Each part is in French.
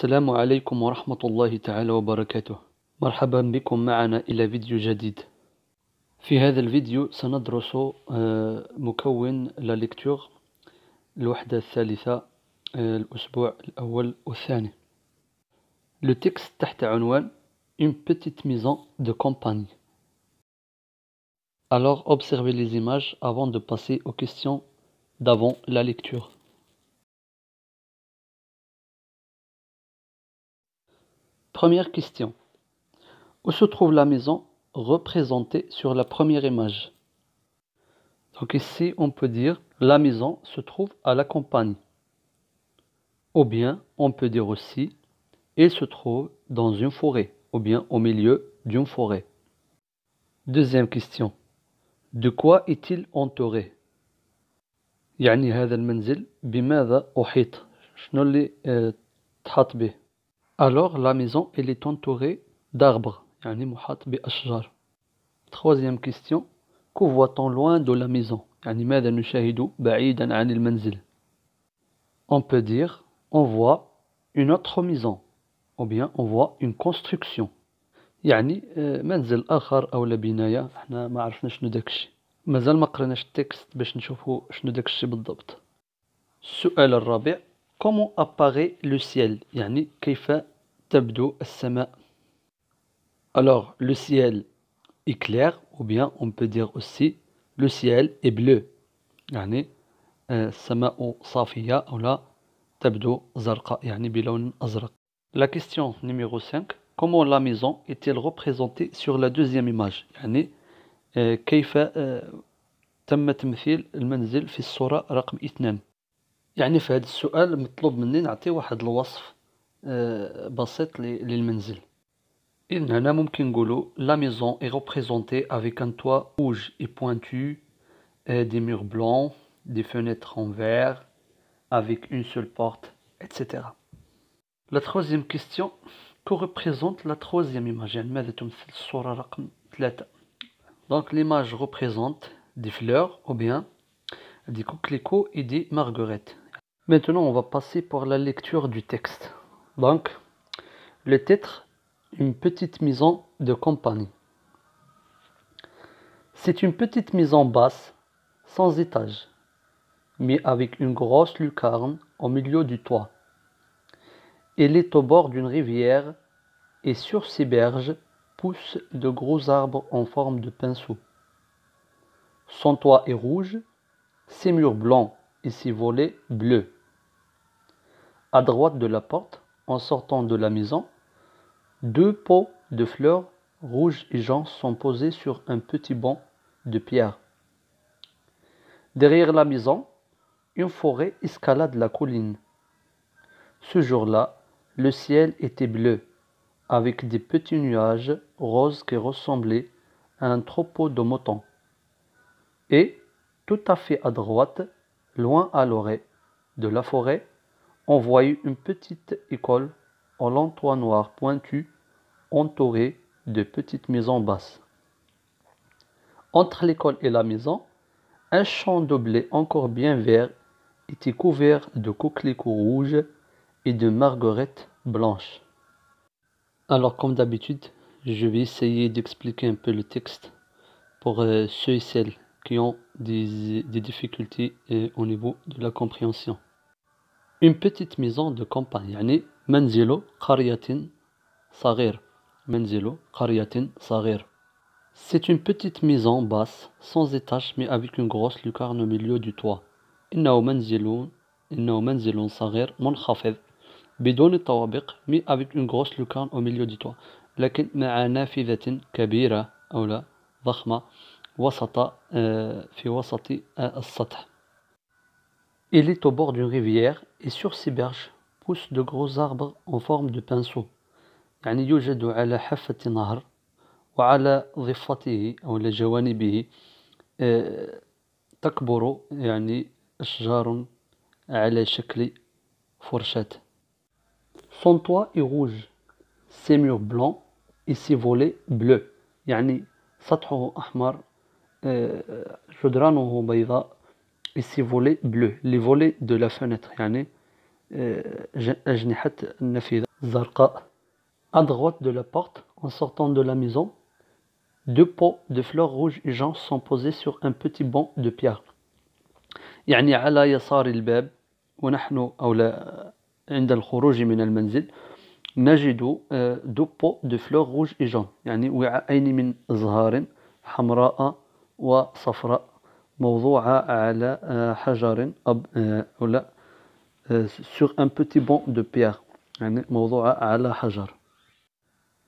السلام عليكم ورحمة الله تعالى وبركاته. مرحبا بكم معنا إلى فيديو جديد. في هذا الفيديو سندرس مكون لا ليكتور الوحدة الثالثة الأسبوع الأول والثاني. Le texte تحت عنوان Une petite maison de campagne. Alors observez les images avant de passer aux questions d'avant la lecture. Première question. Où se trouve la maison représentée sur la première image? Donc ici, on peut dire la maison se trouve à la campagne. Ou bien, on peut dire aussi, il se trouve dans une forêt, ou bien au milieu d'une forêt. Deuxième question. De quoi est-il entouré? يعني هذا المنزل بماذا أحيط؟ شنو اللي تحاط به؟ Alors la maison elle est entourée d'arbres يعني محاط بأشجار. Troisième question. Que voit-on loin de la maison? يعني ماذا نشاهد بعيدا عن المنزل? On peut dire on voit une autre maison ou bien on voit une construction. يعني منزل آخر أو بناية احنا ما عرفنا شنو داكشي. مازال ما قريناش التكست باش نشوفوا شنو داكشي بالضبط. السؤال الرابع. Comment apparaît le ciel? يعني كيف تبدو السماء? Alors le ciel est clair ou bien on peut dire aussi le ciel est bleu. يعني السماء صافية أو لا تبدو زرقاء يعني بلون أزرق. La question numéro 5. Comment la maison est-elle représentée sur la deuxième image? يعني كيف تم تمثيل المنزل في الصورة رقم 2. يعني في هذا السؤال مطلوب مني نعطي واحد الوصف بسيط للمنزل. إذن هنا ممكن نقولوا la maison est représentée avec un toit rouge et pointu, des murs blancs, des fenêtres en verre, avec une seule porte, etc. La troisième question. Que représente la troisième image? يعني ماذا تمثل الصورة رقم 3. Donc l'image représente des fleurs ou bien des coquelicots et des marguerites. Maintenant on va passer pour la lecture du texte. Donc le titre, une petite maison de campagne. C'est une petite maison basse, sans étage, mais avec une grosse lucarne au milieu du toit. Elle est au bord d'une rivière et sur ses berges poussent de gros arbres en forme de pinceau. Son toit est rouge, ses murs blancs et ses volets bleus. À droite de la porte, en sortant de la maison, 2 pots de fleurs rouges et jaunes sont posés sur un petit banc de pierre. Derrière la maison, une forêt escalade la colline. Ce jour-là, le ciel était bleu, avec des petits nuages roses qui ressemblaient à un troupeau de moutons. Et, tout à fait à droite, loin à l'orée de la forêt, on voyait une petite école au long toit noir pointu, entourée de petites maisons basses. Entre l'école et la maison, un champ de blé encore bien vert était couvert de coquelicots rouges et de marguerites blanches. Alors comme d'habitude, je vais essayer d'expliquer un peu le texte pour ceux et celles qui ont des difficultés au niveau de la compréhension. Une petite maison de campagne, يعني منزل قرية صغير. منزل قرية صغير. C'est une petite maison basse, sans étage, mais avec une grosse lucarne au milieu du toit. إنه منزل صغير منخفض بدون طوابق, mais avec une grosse lucarne au milieu du toit. لكن مع نافذة كبيرة أو لا ضخمة في وسط السطح. Il est au bord d'une rivière et sur ses berges poussent de gros arbres en forme de pinceau. يعني يوجد على حافة نهر وعلى ضفته أو على جوانبه تكبر يعني أشجار على شكل فرشاة. Son toit est rouge, ses murs blancs et ses volets bleus. يعني سطحه أحمر جدرانه بيضاء et ses volets bleus. Les volets de la fenêtre يعني أجنحة النافذة زرقاء. À droite de la porte, en sortant de la maison, deux pots de fleurs rouges et jaunes sont posés sur un petit banc de pierre. يعني على يسار الباب ونحن أو لا عند الخروج من المنزل نجد deux pots de fleurs rouges et jaunes يعني وعاءين من أزهار حمراء وصفراء موضوعة على حجر أو لا sur un petit banc de pierre يعني موضوعة على حجر.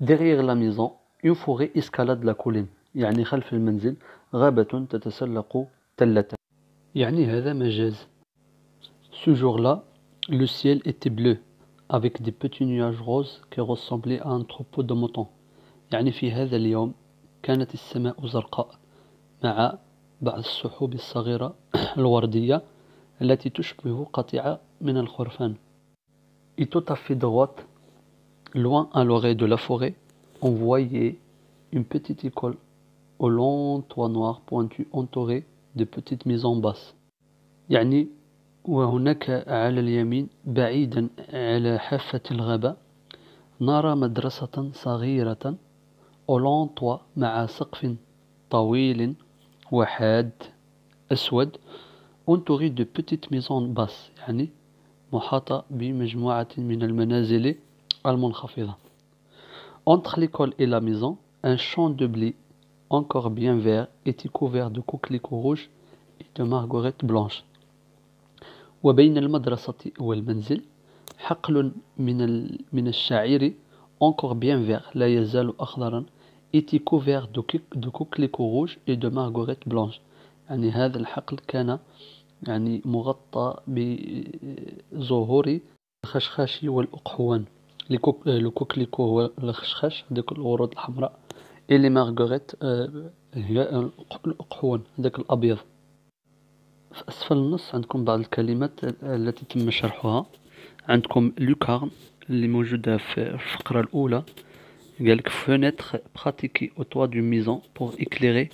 Derrière la maison une forêt escalade la colline يعني خلف المنزل غابة تتسلق تلة يعني هذا مجاز. Ce jour-là le ciel était bleu avec des petits nuages roses qui ressemblaient à un troupeau de moutons. يعني في هذا اليوم كانت السماء زرقاء مع بعض السحب الصغيرة الوردية التي تشبه قطيعة من الخرفان. Et tout à fait droite, loin à l'orée de la forêt, on voyait une petite école au long toit noir pointu entouré de petites maisons basses. يعني وهناك على اليمين بعيدا على حافة الغابة نرى مدرسة صغيرة au long toit مع سقف طويل وحاد أسود entouré de petites maisons basses يعني محاطة بمجموعة من المنازل المنخفضة. Entre l'école et la maison, un champ de blé encore bien vert était couvert de coquelicots rouges et de margorettes blanches. وبين المدرسة والمنزل حقل من الشعير encore bien vert لا يزال أخضرا était couvert de coquelicots rouges et de margorettes blanches. يعني هذا الحقل كان يعني مغطى بزهور الخشخاش والأقحوان. لو كوكليكو هو الخشخاش هذاك الورود الحمراء et les margorettes هي الأقحوان هذاك الأبيض. في أسفل النص عندكم بعض الكلمات التي تم شرحها. عندكم lucarne اللي موجودة في الفقرة الأولى قالك fenêtre pratiquée au toit d'une maison pour éclairer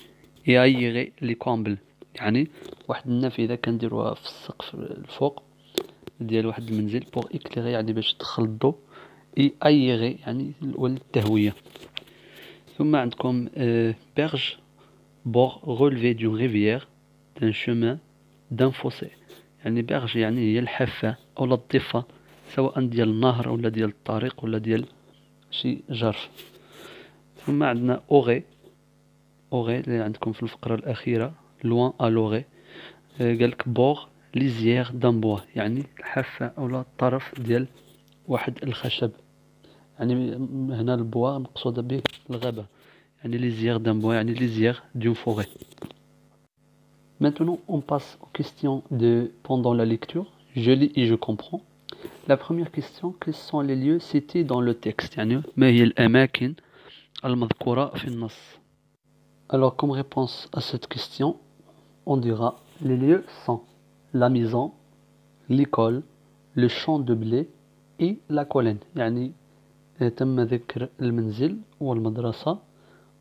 et aérer les combles يعني واحد النافذة كنديروها في السقف الفوق ديال واحد المنزل pour éclairer يعني باش تدخل الضوء et aérer يعني والتهوية. ثم عندكم berge bord relevé d'une rivière d'un chemin d'un fossé يعني berge يعني هي الحافة أو الضفة سواء ديال النهر ولا ديال الطريق ولا ديال شي جرف. ثم عندنا أوغي اللي عندكم في الفقرة الأخيرة loin à l'orée قالك بور ليزيير دان بوا يعني الحافة أو الطرف ديال واحد الخشب يعني هنا البوا مقصودة به الغابة يعني ليزيير دان بوا يعني ليزيير دون فوري. Maintenant on passe aux questions de pendant la lecture. Je lis et je comprends. La première question, quels sont les lieux cités dans le texte يعني ما هي الأماكن المذكورة في النص. Alors comme réponse à cette question on dira les lieux sont la maison, l'école, le champ de blé et la colline يعني تم ذكر المنزل والمدرسة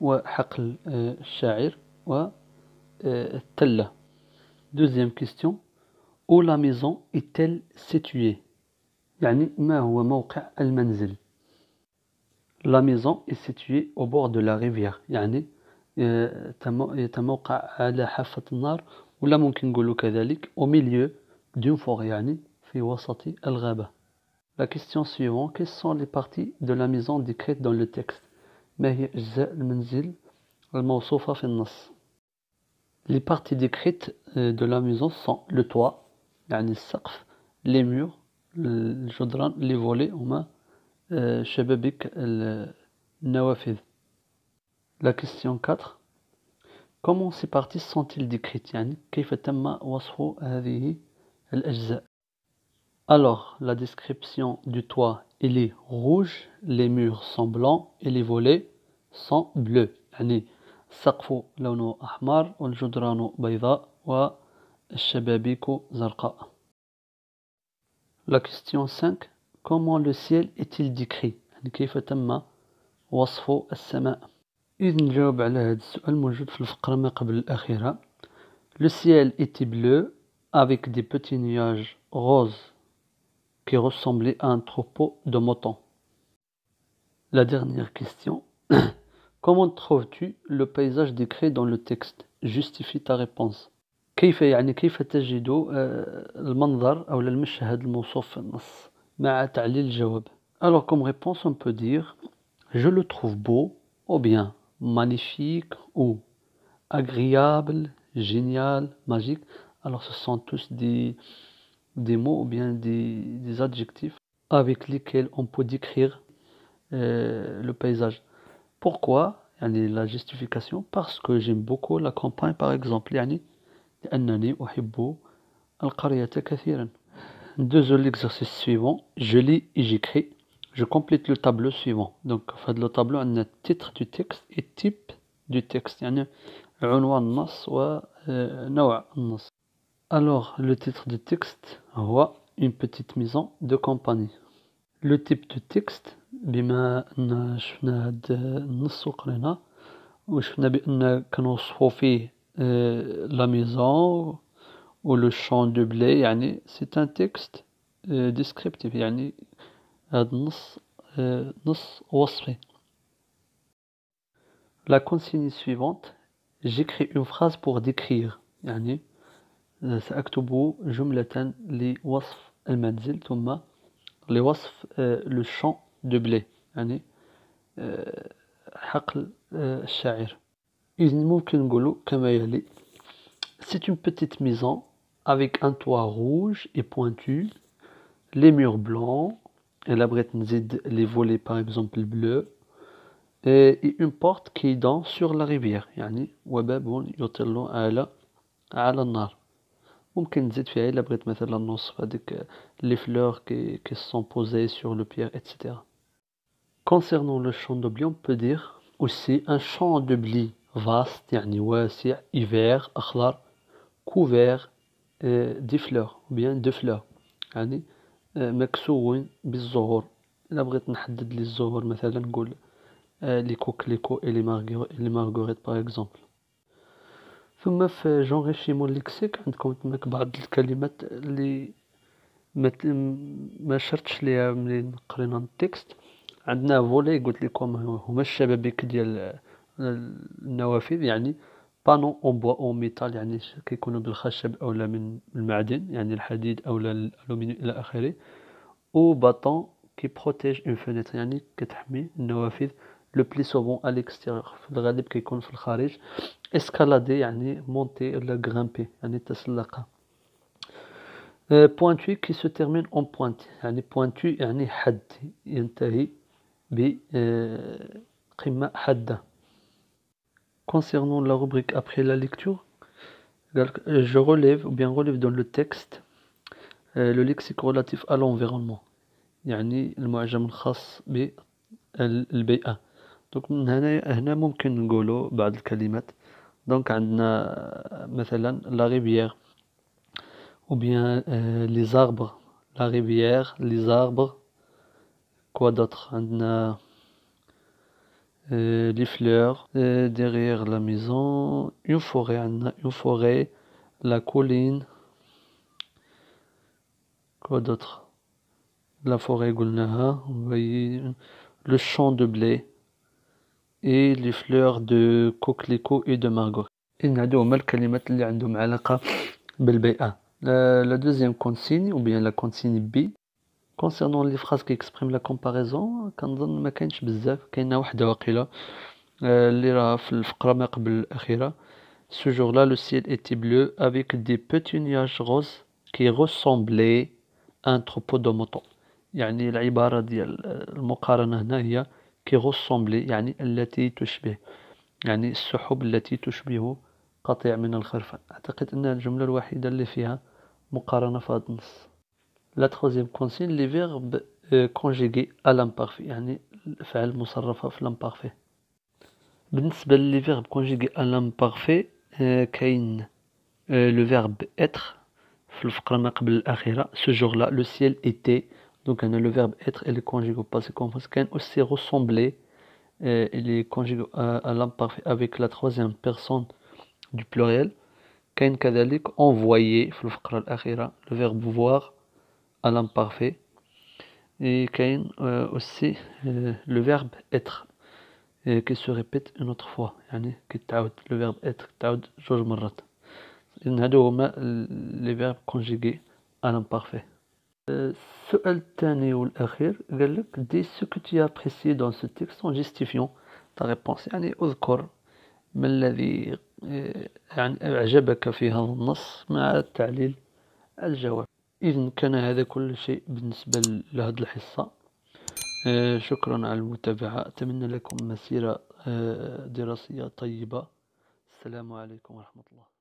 وحقل الشاعر والتلة. Deuxième question, où la maison est-elle située يعني ما هو موقع المنزل. La maison est située au bord de la rivière يعني يتموقع على حافة النهر ولا ممكن نقولوا كذلك au milieu d'une forêt يعني في وسط الغابة. La question suivante, quelles sont les parties de la maison décrites dans le texte. ما هي أجزاء المنزل الموصوفة في النص. Les parties décrites de la maison sont le toit يعني السقف les murs الجدران les volets هما شبابيك النوافذ. La question 4. Comment ces parties sont-ils décrites يعني كيف تم وصف هذه الأجزاء. Alors la description du toit il est rouge, les murs sont blancs et les volets sont bleus يعني السقف لونه أحمر والجدران بيضاء والشبابيك زرقاء. La question 5. Comment le ciel est-il décrit يعني كيف تم وصف السماء. إذا نجاوب على هذا السؤال موجود في الفقرة ما قبل الأخيرة. Le ciel était bleu avec des petits nuages roses qui ressemblaient à un troupeau de moutons. La dernière question. Comment trouves-tu le paysage décrit dans le texte? Justifie ta réponse. كيف تجد المنظر أو المشهد الموصوف في النص مع تعليل الجواب. Alors comme réponse on peut dire je le trouve beau ou bien magnifique ou agréable, génial, magique. Alors ce sont tous des mots ou bien des adjectifs avec lesquels on peut décrire le paysage. Pourquoi يعني la justification? Parce que j'aime beaucoup la campagne par exemple يعني لأنني أحب القرية كثيرا. Deuxième l'exercice suivant, je lis et j'écris. Je complète le tableau suivant. Donc في هذا le tableau on a titre du texte et type du texte يعني عنوان النص ونوع النص. Alors le titre du texte هو une petite maison de campagne. Le type de texte بما أن شفنا هاد النص وقرينا وشفنا بأن كنوصفو فيه la maison ou le champ de blé يعني c'est un texte descriptif يعني هاد النص نص وصفي. La consigne suivante, j'écris une phrase pour décrire يعني سأكتب جملة لوصف المنزل ثم لوصف le champ de blé يعني حقل الشعير. إذن ممكن نقوله كما يلي. C'est une petite maison avec un toit rouge et pointu, les murs blancs, et la brette nzid les volets par exemple bleus, et une porte qui donne sur la rivière يعني وباب يطل على النهر. ممكن نزيد فيها إلا بغيت مثلا نوصف هذيك les fleurs qui sont posées sur le pierre etc. Concernant le champ de blé on peut dire aussi un champ de blé vaste يعني واسع hiver أخضر couvert des fleurs ou bien de fleurs يعني مكسو بالزهور. إلا بغيت نحدد لي الزهور مثلا نقول لي كوكليكو et les marguerites par exemple. ثم في جونغيفيمون ليكسيك عندكم تماك بعض الكلمات اللي ما شرتش ليها ملي قرينا التكست. عندنا فولي قلت لكم هما الشبابيك ديال النوافذ يعني بانو اون بوا اون ميتال يعني كيكونوا بالخشب اولا من المعدن يعني الحديد اولا الالومنيوم الى اخره. او باتون كي بروتيج اون فينيتر يعني كتحمي النوافذ لو بلي سوفون ا ليكستيريور في الغالب كيكون في الخارج. اسكالادي يعني مونتي ولا غرامبي يعني تسلق. بوينتو كي سو تيرمين اون بوينت يعني بوينتو يعني حد ينتهي بقمة حادة. Concernant la rubrique après la lecture, je relève ou bien relève dans le texte le lexique relatif à l'environnement يعني المعجم الخاص بالبيئة. دونك من هنا ممكن نقولوا بعض الكلمات. دونك عندنا مثلا la rivière ou bien les arbres, la rivière, les arbres. Quoi d'autre? عندنا les fleurs derrière la maison, une forêt, la colline. Quoi d'autre? La forêt قلناها. Vous voyez le champ de blé et les fleurs de coquelicot et de margot. إن هادو هما الكلمات اللي عندهم علاقة بالبيئة. La deuxième consigne ou bien la consigne B. Concernant les phrases qui expriment la comparaison كنظن ما كاينش بزاف. كاينه واحدة واقيلا اللي راها في الفقرة ما قبل الأخيرة. Ce jour-là le ciel était bleu avec des petits nuages roses qui ressemblaient à un troupeau de moutons. يعني العبارة ديال المقارنة هنا هي qui ressemblait يعني التي تشبه يعني السحب التي تشبه قطيع من الخرفان. أعتقد أنها الجملة الوحيدة اللي فيها مقارنة في هذا النص. La troisième consigne les verbes conjugués à l'imparfait يعني الأفعال المصرفة في l'imparfait. بالنسبة لي verbe conjugué à l'imparfait كاين le verbe être في الفقرة ما قبل الأخيرة. Ce jour-là le ciel était. Donc on a le verbe être et le conjugué au passé composé. كاين aussi ressembler il est conjugué à l'imparfait avec la troisième personne du pluriel. كاين كذلك envoyer في الفقرة الأخيرة le verbe voir à l'imparfait Et كاين aussi le verbe être qui se répète une autre fois يعني كيتعاود le verbe être كيتعاود جوج مرات. إذن هادو هما les verbes conjugués à l'imparfait. السؤال الثاني والأخير قال لك dis ce que tu as apprécié dans ce texte en justifiant ta réponse يعني اذكر ما الذي يعني أعجبك في هذا النص مع تعليل الجواب. إذن كان هذا كل شيء بالنسبة لهذه الحصة. شكرا على المتابعة، أتمنى لكم مسيرة دراسية طيبة. السلام عليكم ورحمة الله.